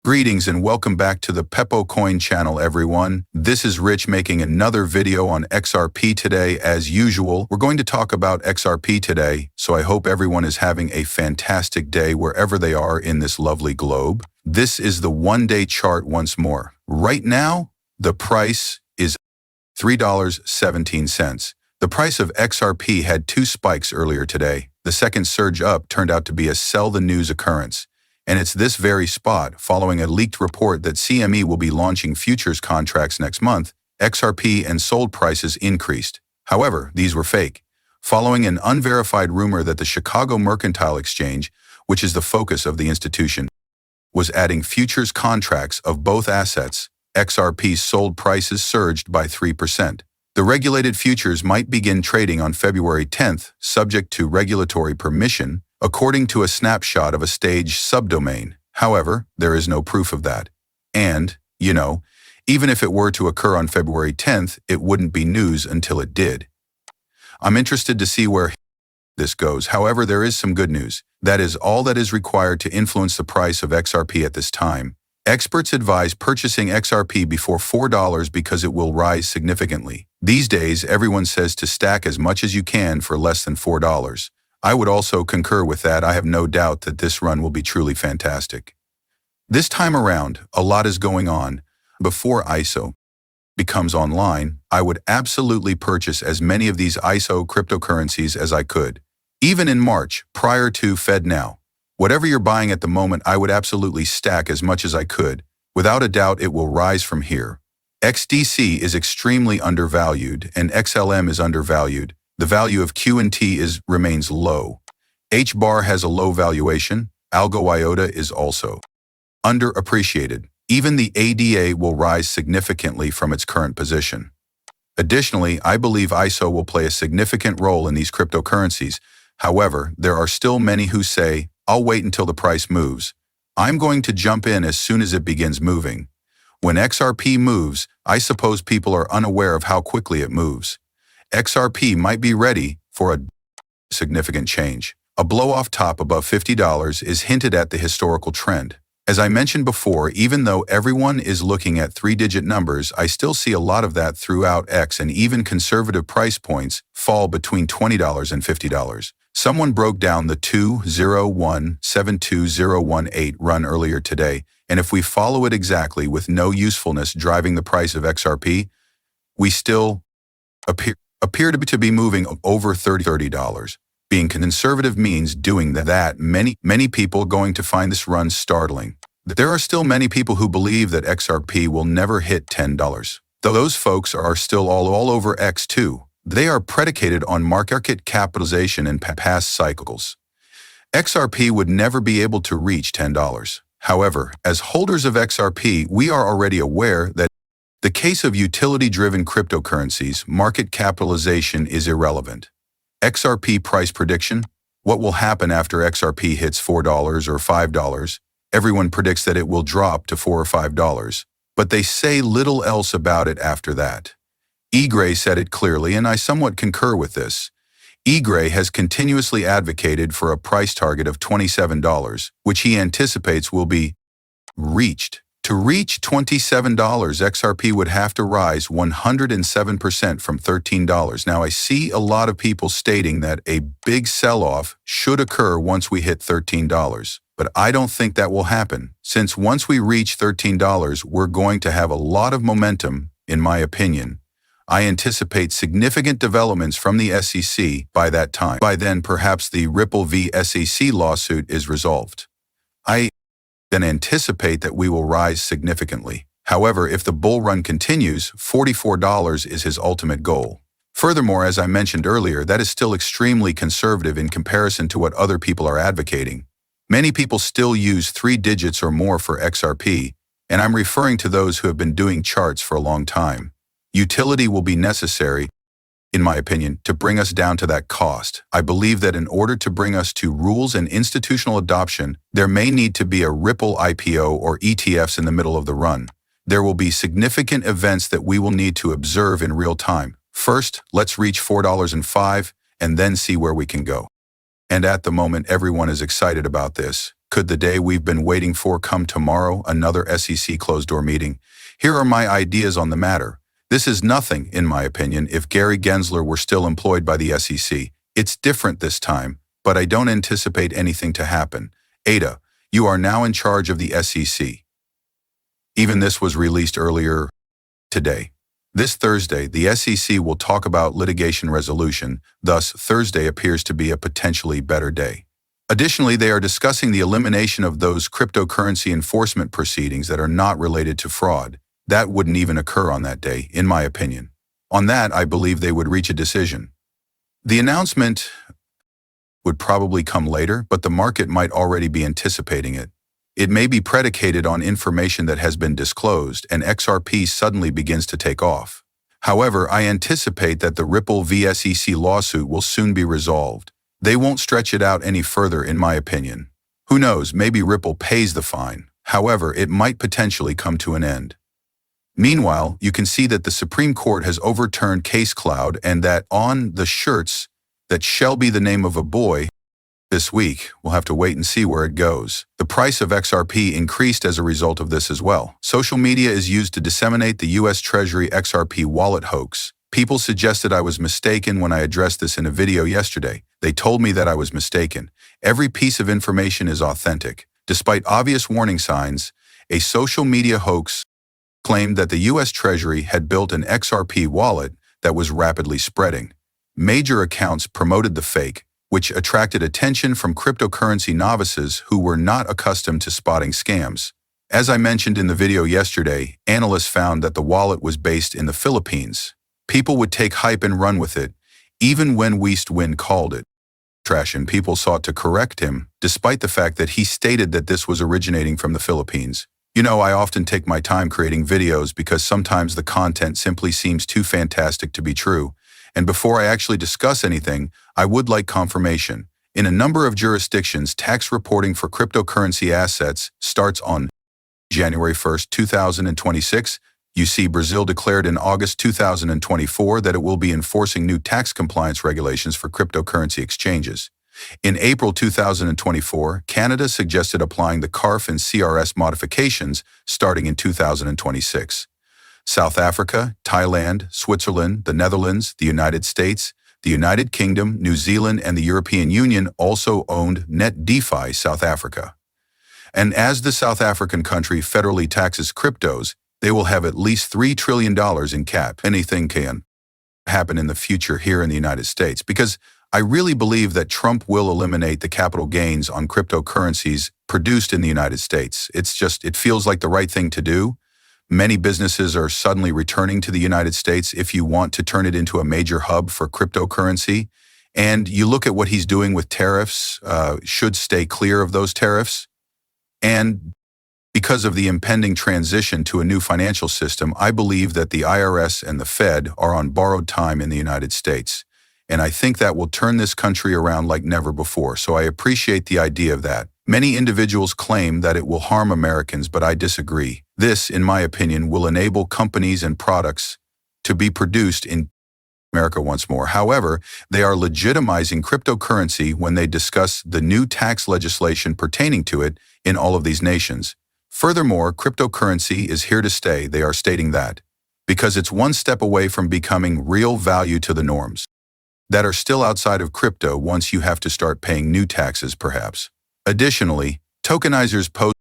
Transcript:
Greetings and welcome back to the Pepo Coin channel, everyone. This is Rich making another video on XRP today. As usual, we're going to talk about XRP today, so I hope everyone is having a fantastic day wherever they are in this lovely globe. This is the one-day chart once more. Right now, the price is $3.17. The price of XRP had two spikes earlier today. The second surge up turned out to be a sell the news occurrence. And it's this very spot, following a leaked report that CME will be launching futures contracts next month, XRP and sold prices increased. However, these were fake. Following an unverified rumor that the Chicago Mercantile Exchange, which is the focus of the institution, was adding futures contracts of both assets, XRP's sold prices surged by 3%. The regulated futures might begin trading on February 10th, subject to regulatory permission, according to a snapshot of a staged subdomain. However, there is no proof of that. And, even if it were to occur on February 10th, it wouldn't be news until it did. I'm interested to see where this goes. However, there is some good news. That is all that is required to influence the price of XRP at this time. Experts advise purchasing XRP before $4 because it will rise significantly. These days, everyone says to stack as much as you can for less than $4. I would also concur with that. I have no doubt that this run will be truly fantastic. This time around, a lot is going on. Before ISO becomes online, I would absolutely purchase as many of these ISO cryptocurrencies as I could. Even in March, prior to FedNow, whatever you're buying at the moment, I would absolutely stack as much as I could. Without a doubt, it will rise from here. XDC is extremely undervalued and XLM is undervalued. The value of Q&T remains low. HBAR has a low valuation. Algo IOTA is also underappreciated. Even the ADA will rise significantly from its current position. Additionally, I believe ISO will play a significant role in these cryptocurrencies. However, there are still many who say, I'll wait until the price moves. I'm going to jump in as soon as it begins moving. When XRP moves, I suppose people are unaware of how quickly it moves. XRP might be ready for a significant change. A blow-off top above $50 is hinted at the historical trend. As I mentioned before, even though everyone is looking at three-digit numbers, I still see a lot of that throughout X, and even conservative price points fall between $20 and $50. Someone broke down the 201-72018 run earlier today, and if we follow it exactly with no usefulness driving the price of XRP, we still appear to be moving over $30. Being conservative means doing that. Many people are going to find this run startling. There are still many people who believe that XRP will never hit $10. Though those folks are still all over X too. They are predicated on market capitalization in past cycles. XRP would never be able to reach $10. However, as holders of XRP, we are already aware that the case of utility-driven cryptocurrencies, market capitalization is irrelevant. XRP price prediction? What will happen after XRP hits $4 or $5? Everyone predicts that it will drop to $4 or $5, but they say little else about it after that. Gray said it clearly, and I somewhat concur with this. Gray has continuously advocated for a price target of $27, which he anticipates will be reached. To reach $27, XRP would have to rise 107% from $13. Now, I see a lot of people stating that a big sell-off should occur once we hit $13, but I don't think that will happen, since once we reach $13, we're going to have a lot of momentum, in my opinion. I anticipate significant developments from the SEC by that time. By then, perhaps the Ripple v. SEC lawsuit is resolved. I then anticipate that we will rise significantly. However, if the bull run continues, $44 is his ultimate goal. Furthermore, as I mentioned earlier, that is still extremely conservative in comparison to what other people are advocating. Many people still use 3 digits or more for XRP, and I'm referring to those who have been doing charts for a long time. Utility will be necessary, in my opinion, to bring us down to that cost. I believe that in order to bring us to rules and institutional adoption, there may need to be a Ripple IPO or ETFs in the middle of the run. There will be significant events that we will need to observe in real time. First, let's reach $4.05 and then see where we can go. And at the moment, everyone is excited about this. Could the day we've been waiting for come tomorrow, another SEC closed-door meeting? Here are my ideas on the matter. This is nothing, in my opinion, if Gary Gensler were still employed by the SEC. It's different this time, but I don't anticipate anything to happen. Ada, you are now in charge of the SEC. Even this was released earlier today. This Thursday, the SEC will talk about litigation resolution, thus Thursday appears to be a potentially better day. Additionally, they are discussing the elimination of those cryptocurrency enforcement proceedings that are not related to fraud. That wouldn't even occur on that day, in my opinion. On that, I believe they would reach a decision. The announcement would probably come later, but the market might already be anticipating it. It may be predicated on information that has been disclosed, and XRP suddenly begins to take off. However, I anticipate that the Ripple v. SEC lawsuit will soon be resolved. They won't stretch it out any further, in my opinion. Who knows, maybe Ripple pays the fine. However, it might potentially come to an end. Meanwhile, you can see that the Supreme Court has overturned Case Cloud and that on the shirts that shall be the name of a boy this week. We'll have to wait and see where it goes. The price of XRP increased as a result of this as well. Social media is used to disseminate the U.S. Treasury XRP wallet hoax. People suggested I was mistaken when I addressed this in a video yesterday. They told me that I was mistaken. Every piece of information is authentic. Despite obvious warning signs, a social media hoax claimed that the U.S. Treasury had built an XRP wallet that was rapidly spreading. Major accounts promoted the fake, which attracted attention from cryptocurrency novices who were not accustomed to spotting scams. As I mentioned in the video yesterday, analysts found that the wallet was based in the Philippines. People would take hype and run with it, even when West Wind called it trash, and people sought to correct him, despite the fact that he stated that this was originating from the Philippines. You know, I often take my time creating videos because sometimes the content simply seems too fantastic to be true. And before I actually discuss anything, I would like confirmation. In a number of jurisdictions, tax reporting for cryptocurrency assets starts on January 1st, 2026. You see, Brazil declared in August 2024 that it will be enforcing new tax compliance regulations for cryptocurrency exchanges. In April 2024, Canada suggested applying the CARF and CRS modifications starting in 2026. South Africa, Thailand, Switzerland, the Netherlands, the United States, the United Kingdom, New Zealand, and the European Union also owned Net DeFi South Africa. And as the South African country federally taxes cryptos, they will have at least $3 trillion in cap. Anything can happen in the future here in the United States, because I really believe that Trump will eliminate the capital gains on cryptocurrencies produced in the United States. It feels like the right thing to do. Many businesses are suddenly returning to the United States if you want to turn it into a major hub for cryptocurrency. And you look at what he's doing with tariffs, should stay clear of those tariffs. And because of the impending transition to a new financial system, I believe that the IRS and the Fed are on borrowed time in the United States. And I think that will turn this country around like never before. So I appreciate the idea of that. Many individuals claim that it will harm Americans, but I disagree. This, in my opinion, will enable companies and products to be produced in America once more. However, they are legitimizing cryptocurrency when they discuss the new tax legislation pertaining to it in all of these nations. Furthermore, cryptocurrency is here to stay, they are stating that, because it's one step away from becoming real value to the norms that are still outside of crypto once you have to start paying new taxes, perhaps. Additionally, tokenizers pose